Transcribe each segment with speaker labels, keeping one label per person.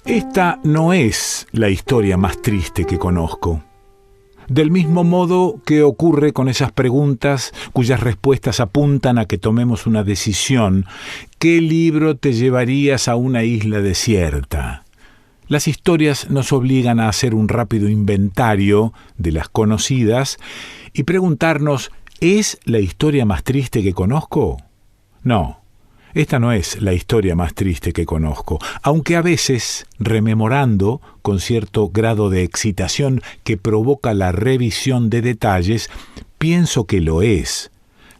Speaker 1: Esta no es la historia más triste que conozco. Del mismo modo que ocurre con esas preguntas cuyas respuestas apuntan a que tomemos una decisión. ¿Qué libro te llevarías a una isla desierta? Las historias nos obligan a hacer un rápido inventario de las conocidas y preguntarnos, ¿es la historia más triste que conozco? No. Esta no es la historia más triste que conozco, aunque a veces, rememorando con cierto grado de excitación que provoca la revisión de detalles, pienso que lo es.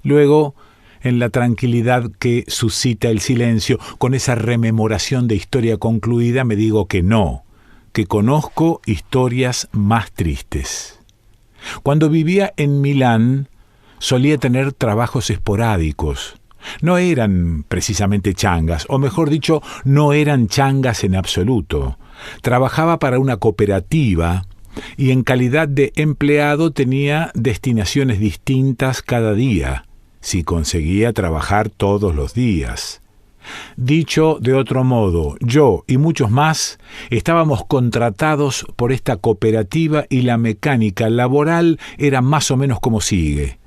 Speaker 1: Luego, en la tranquilidad que suscita el silencio, con esa rememoración de historia concluida, me digo que no, que conozco historias más tristes. Cuando vivía en Milán, solía tener trabajos esporádicos. No eran precisamente changas, o mejor dicho, no eran changas en absoluto. Trabajaba para una cooperativa y en calidad de empleado tenía destinaciones distintas cada día, si conseguía trabajar todos los días. Dicho de otro modo, yo y muchos más estábamos contratados por esta cooperativa y la mecánica laboral era más o menos como sigue.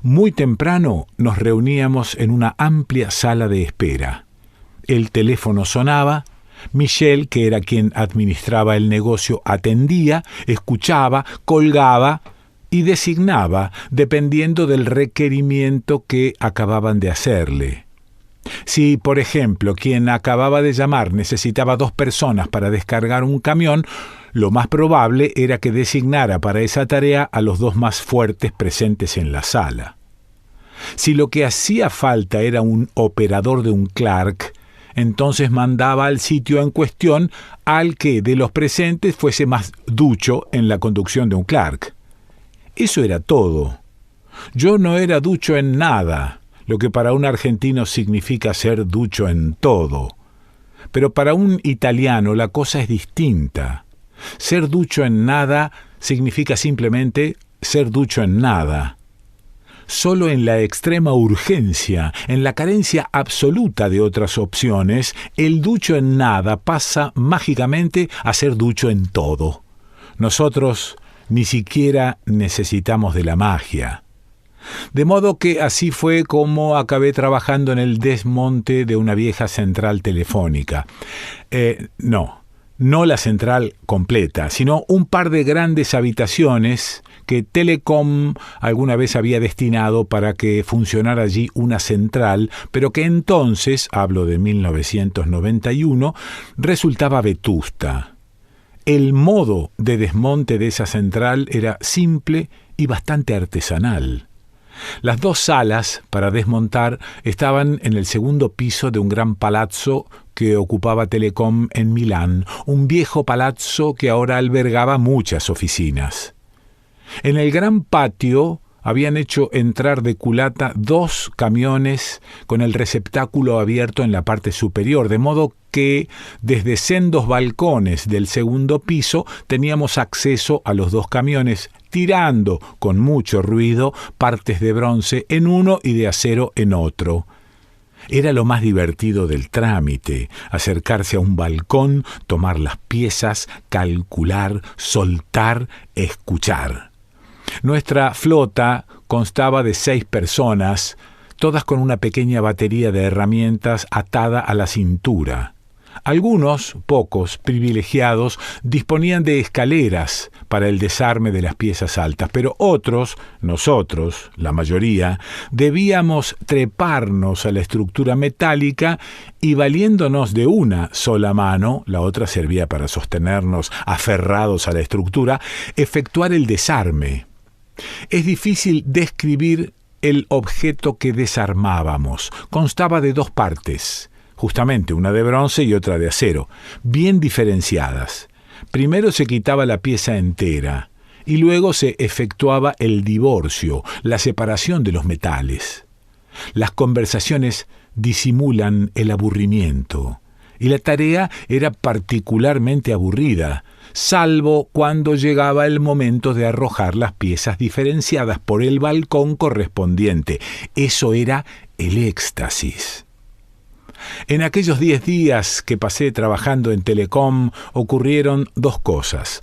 Speaker 1: Muy temprano nos reuníamos en una amplia sala de espera. El teléfono sonaba, Michel, que era quien administraba el negocio, atendía, escuchaba, colgaba y designaba dependiendo del requerimiento que acababan de hacerle. Si, por ejemplo, quien acababa de llamar necesitaba 2 personas para descargar un camión, lo más probable era que designara para esa tarea a los 2 más fuertes presentes en la sala. Si lo que hacía falta era un operador de un Clark, entonces mandaba al sitio en cuestión al que de los presentes fuese más ducho en la conducción de un Clark. Eso era todo. Yo no era ducho en nada, lo que para un argentino significa ser ducho en todo. Pero para un italiano la cosa es distinta. Ser ducho en nada significa simplemente ser ducho en nada. Solo en la extrema urgencia, en la carencia absoluta de otras opciones, el ducho en nada pasa mágicamente a ser ducho en todo. Nosotros ni siquiera necesitamos de la magia. De modo que así fue como acabé trabajando en el desmonte de una vieja central telefónica. No la central completa, sino un par de grandes habitaciones que Telecom alguna vez había destinado para que funcionara allí una central, pero que entonces, hablo de 1991, resultaba vetusta. El modo de desmonte de esa central era simple y bastante artesanal. Las 2 salas para desmontar estaban en el segundo piso de un gran palazzo que ocupaba Telecom en Milán, un viejo palazzo que ahora albergaba muchas oficinas. En el gran patio habían hecho entrar de culata 2 camiones con el receptáculo abierto en la parte superior, de modo que desde sendos balcones del segundo piso teníamos acceso a los 2 camiones, tirando con mucho ruido partes de bronce en uno y de acero en otro. Era lo más divertido del trámite, acercarse a un balcón, tomar las piezas, calcular, soltar, escuchar. Nuestra flota constaba de 6 personas, todas con una pequeña batería de herramientas atada a la cintura. Algunos, pocos, privilegiados, disponían de escaleras para el desarme de las piezas altas, pero otros, nosotros, la mayoría, debíamos treparnos a la estructura metálica y valiéndonos de una sola mano, la otra servía para sostenernos aferrados a la estructura, efectuar el desarme. Es difícil describir el objeto que desarmábamos. Constaba de 2 partes. Justamente una de bronce y otra de acero, bien diferenciadas. Primero se quitaba la pieza entera y luego se efectuaba el divorcio, la separación de los metales. Las conversaciones disimulan el aburrimiento y la tarea era particularmente aburrida, salvo cuando llegaba el momento de arrojar las piezas diferenciadas por el balcón correspondiente. Eso era el éxtasis. En aquellos 10 días que pasé trabajando en Telecom ocurrieron dos cosas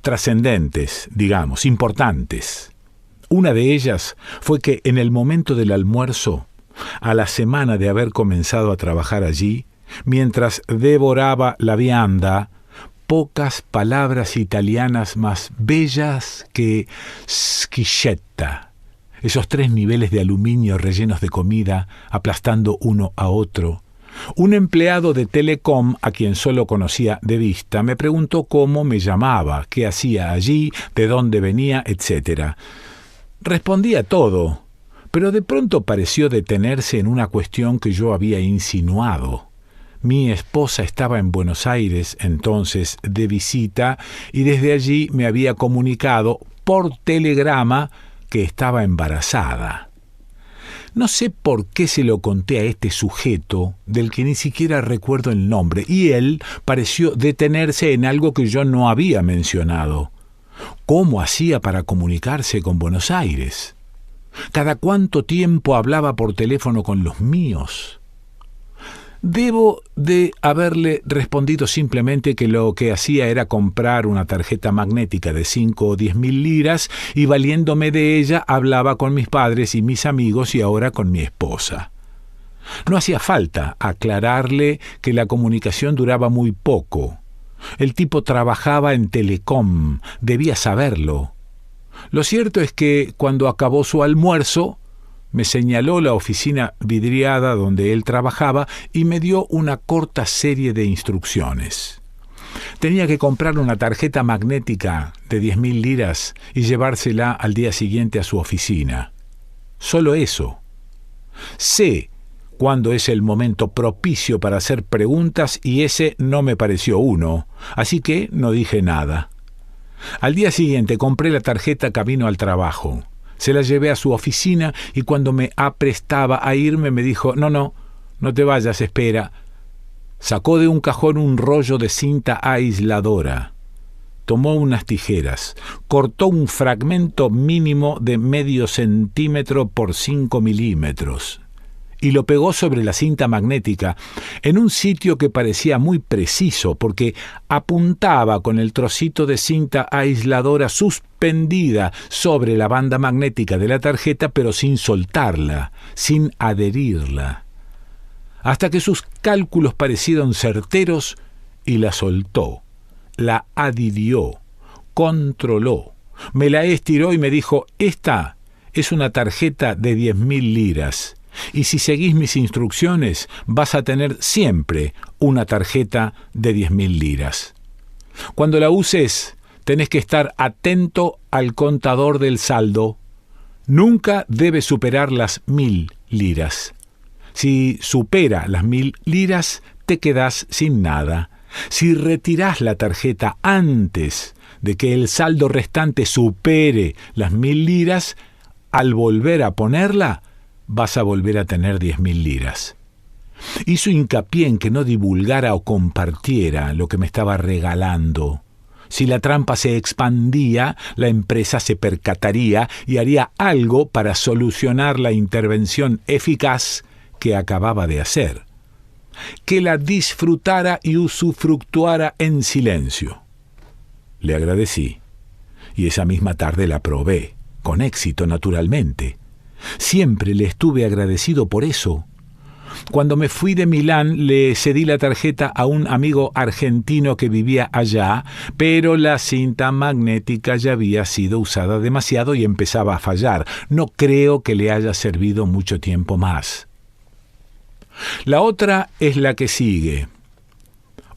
Speaker 1: trascendentes, digamos, importantes. Una de ellas fue que en el momento del almuerzo, a la semana de haber comenzado a trabajar allí, mientras devoraba la vianda, pocas palabras italianas más bellas que schiscetta, esos 3 niveles de aluminio rellenos de comida, aplastando uno a otro. Un empleado de Telecom, a quien solo conocía de vista, me preguntó cómo me llamaba, qué hacía allí, de dónde venía, etc. Respondía todo, pero de pronto pareció detenerse en una cuestión que yo había insinuado. Mi esposa estaba en Buenos Aires entonces de visita y desde allí me había comunicado por telegrama que estaba embarazada. No sé por qué se lo conté a este sujeto, del que ni siquiera recuerdo el nombre, y él pareció detenerse en algo que yo no había mencionado. ¿Cómo hacía para comunicarse con Buenos Aires? ¿Cada cuánto tiempo hablaba por teléfono con los míos? Debo de haberle respondido simplemente que lo que hacía era comprar una tarjeta magnética de 5 o 10.000 liras y valiéndome de ella hablaba con mis padres y mis amigos y ahora con mi esposa. No hacía falta aclararle que la comunicación duraba muy poco. El tipo trabajaba en Telecom, debía saberlo. Lo cierto es que cuando acabó su almuerzo, me señaló la oficina vidriada donde él trabajaba y me dio una corta serie de instrucciones. Tenía que comprar una tarjeta magnética de 10.000 liras y llevársela al día siguiente a su oficina. Solo eso. Sé cuándo es el momento propicio para hacer preguntas y ese no me pareció uno, así que no dije nada. Al día siguiente compré la tarjeta camino al trabajo. Se la llevé a su oficina y cuando me aprestaba a irme me dijo, no te vayas, espera. Sacó de un cajón un rollo de cinta aisladora. Tomó unas tijeras, cortó un fragmento mínimo de medio centímetro por 5 milímetros y lo pegó sobre la cinta magnética en un sitio que parecía muy preciso porque apuntaba con el trocito de cinta aisladora suspendida sobre la banda magnética de la tarjeta, pero sin soltarla, sin adherirla, hasta que sus cálculos parecieron certeros y la soltó, la adhirió, controló, me la estiró y me dijo, esta es una tarjeta de 10.000 liras. Y si seguís mis instrucciones, vas a tener siempre una tarjeta de 10.000 liras. Cuando la uses, tenés que estar atento al contador del saldo. Nunca debe superar las 1.000 liras. Si supera las 1.000 liras, te quedás sin nada. Si retirás la tarjeta antes de que el saldo restante supere las 1.000 liras, al volver a ponerla, vas a volver a tener 10.000 liras. Hizo hincapié en que no divulgara o compartiera lo que me estaba regalando. Si la trampa se expandía, la empresa se percataría y haría algo para solucionar la intervención eficaz que acababa de hacer. Que la disfrutara y usufructuara en silencio. Le agradecí, y esa misma tarde la probé, con éxito naturalmente. Siempre le estuve agradecido por eso. Cuando me fui de Milán le cedí la tarjeta a un amigo argentino que vivía allá, pero la cinta magnética ya había sido usada demasiado y empezaba a fallar. No creo que le haya servido mucho tiempo más. La otra es la que sigue.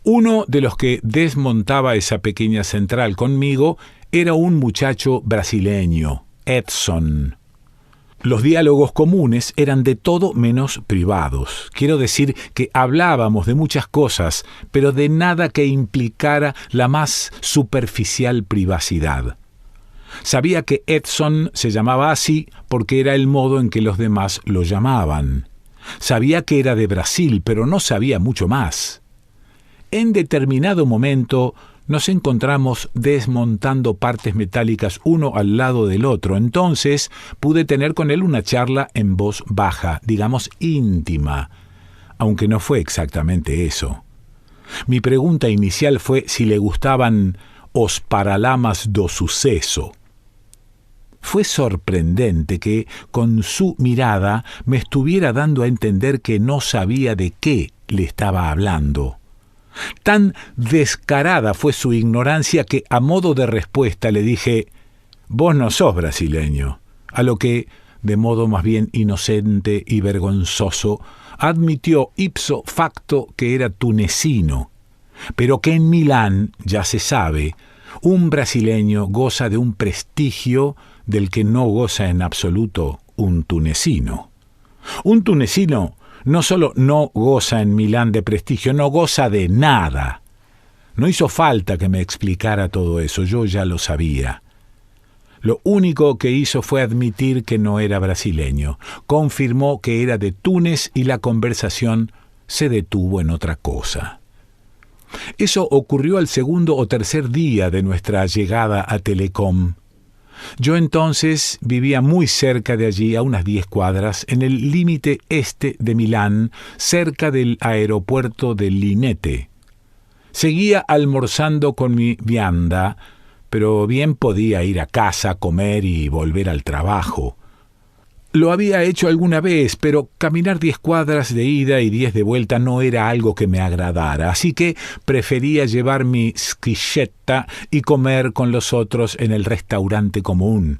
Speaker 1: Uno de los que desmontaba esa pequeña central conmigo era un muchacho brasileño, Edson. Los diálogos comunes eran de todo menos privados. Quiero decir que hablábamos de muchas cosas, pero de nada que implicara la más superficial privacidad. Sabía que Edson se llamaba así porque era el modo en que los demás lo llamaban. Sabía que era de Brasil, pero no sabía mucho más. En determinado momento nos encontramos desmontando partes metálicas uno al lado del otro. Entonces pude tener con él una charla en voz baja, digamos íntima. aunque no fue exactamente eso. Mi pregunta inicial fue si le gustaban os paralamas do suceso. Fue sorprendente que, con su mirada, me estuviera dando a entender que no sabía de qué le estaba hablando. Tan descarada fue su ignorancia que, a modo de respuesta, le dije: «Vos no sos brasileño», a lo que, de modo más bien inocente y vergonzoso, admitió ipso facto que era tunecino, pero que en Milán, ya se sabe, un brasileño goza de un prestigio del que no goza en absoluto un tunecino. Un tunecino no solo no goza en Milán de prestigio, no goza de nada. No hizo falta que me explicara todo eso, yo ya lo sabía. Lo único que hizo fue admitir que no era brasileño. Confirmó que era de Túnez y la conversación se detuvo en otra cosa. Eso ocurrió al segundo o tercer día de nuestra llegada a Telecom. Yo entonces vivía muy cerca de allí, a unas 10 cuadras, en el límite este de Milán, cerca del aeropuerto de Linate. Seguía almorzando con mi vianda, pero bien podía ir a casa, comer y volver al trabajo. Lo había hecho alguna vez, pero caminar 10 cuadras de ida y 10 de vuelta no era algo que me agradara, así que prefería llevar mi schiscetta y comer con los otros en el restaurante común.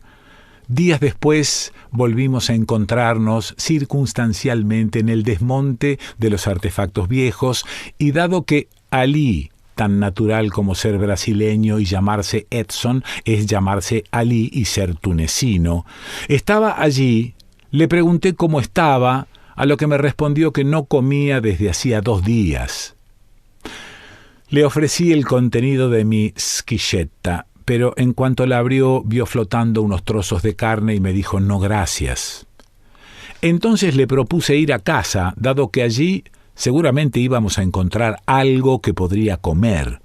Speaker 1: Días después volvimos a encontrarnos circunstancialmente en el desmonte de los artefactos viejos, y dado que Ali, tan natural como ser brasileño y llamarse Edson, es llamarse Ali y ser tunecino, estaba allí, le pregunté cómo estaba, a lo que me respondió que no comía desde hacía 2 días. Le ofrecí el contenido de mi schiscetta, pero en cuanto la abrió vio flotando unos trozos de carne y me dijo no gracias. Entonces le propuse ir a casa, dado que allí seguramente íbamos a encontrar algo que podría comer.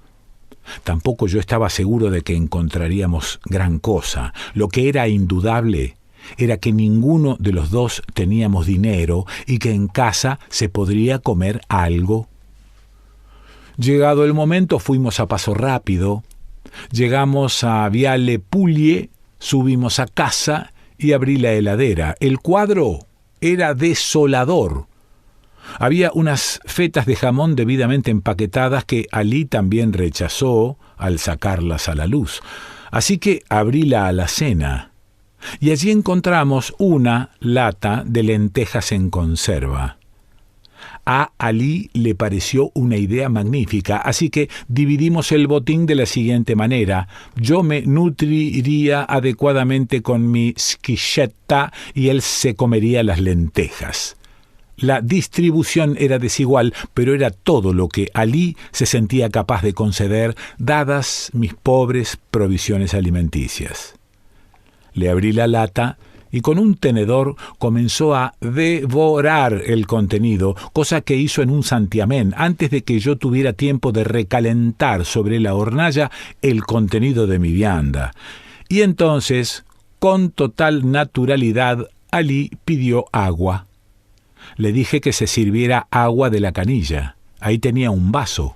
Speaker 1: Tampoco yo estaba seguro de que encontraríamos gran cosa. Lo que era indudable era que ninguno de los dos teníamos dinero y que en casa se podría comer algo. Llegado el momento fuimos a paso rápido, llegamos a Viale Puglie, subimos a casa y abrí la heladera. El cuadro era desolador. Había unas fetas de jamón debidamente empaquetadas que Ali también rechazó al sacarlas a la luz. Así que abrí la alacena y allí encontramos una lata de lentejas en conserva. A Ali le pareció una idea magnífica, así que dividimos el botín de la siguiente manera. Yo me nutriría adecuadamente con mi schiscetta y él se comería las lentejas. La distribución era desigual, pero era todo lo que Ali se sentía capaz de conceder, dadas mis pobres provisiones alimenticias. Le abrí la lata y con un tenedor comenzó a devorar el contenido, cosa que hizo en un santiamén, antes de que yo tuviera tiempo de recalentar sobre la hornalla el contenido de mi vianda. Y entonces, con total naturalidad, Ali pidió agua. Le dije que se sirviera agua de la canilla. Ahí tenía un vaso.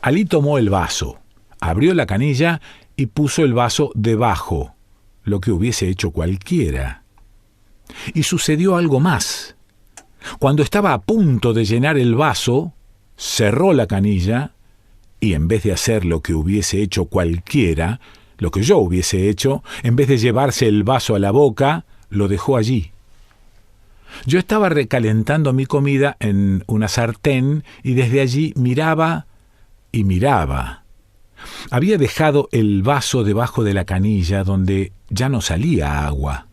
Speaker 1: Ali tomó el vaso, abrió la canilla y puso el vaso debajo, lo que hubiese hecho cualquiera. Y sucedió algo más. Cuando estaba a punto de llenar el vaso, cerró la canilla y en vez de hacer lo que hubiese hecho cualquiera, lo que yo hubiese hecho, en vez de llevarse el vaso a la boca, lo dejó allí. Yo estaba recalentando mi comida en una sartén y desde allí miraba y miraba. Había dejado el vaso debajo de la canilla donde ya no salía agua,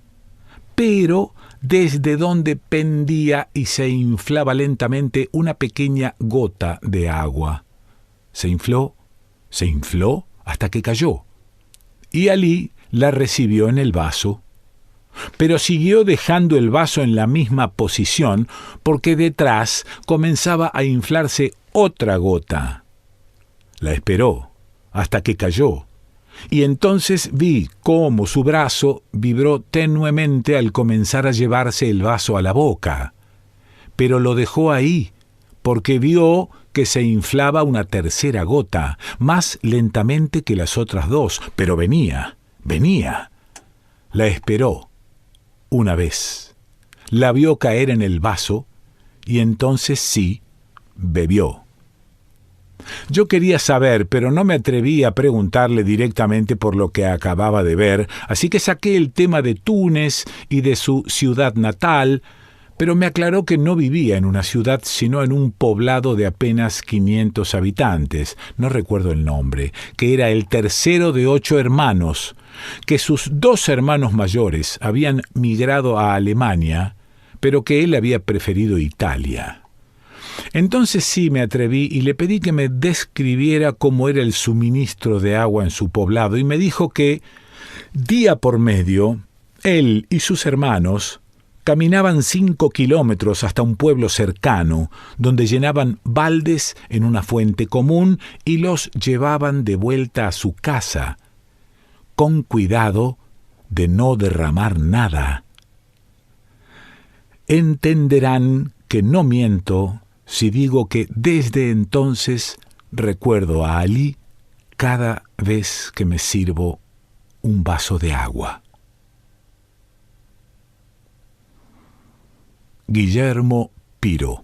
Speaker 1: pero desde donde pendía y se inflaba lentamente una pequeña gota de agua. Se infló hasta que cayó, y Ali la recibió en el vaso. Pero siguió dejando el vaso en la misma posición porque detrás comenzaba a inflarse otra gota. La esperó hasta que cayó, y entonces vi cómo su brazo vibró tenuemente al comenzar a llevarse el vaso a la boca, pero lo dejó ahí porque vio que se inflaba una tercera gota, más lentamente que las otras dos, pero venía. La esperó una vez, la vio caer en el vaso y entonces sí, bebió. Yo quería saber, pero no me atreví a preguntarle directamente por lo que acababa de ver, así que saqué el tema de Túnez y de su ciudad natal, pero me aclaró que no vivía en una ciudad, sino en un poblado de apenas 500 habitantes, no recuerdo el nombre, que era el tercero de 8 hermanos, que sus 2 hermanos mayores habían migrado a Alemania, pero que él había preferido Italia. Entonces sí me atreví y le pedí que me describiera cómo era el suministro de agua en su poblado, y me dijo que, día por medio, él y sus hermanos caminaban 5 kilómetros hasta un pueblo cercano, donde llenaban baldes en una fuente común y los llevaban de vuelta a su casa, con cuidado de no derramar nada. Entenderán que no miento si digo que desde entonces recuerdo a Alí cada vez que me sirvo un vaso de agua. Guillermo Piro.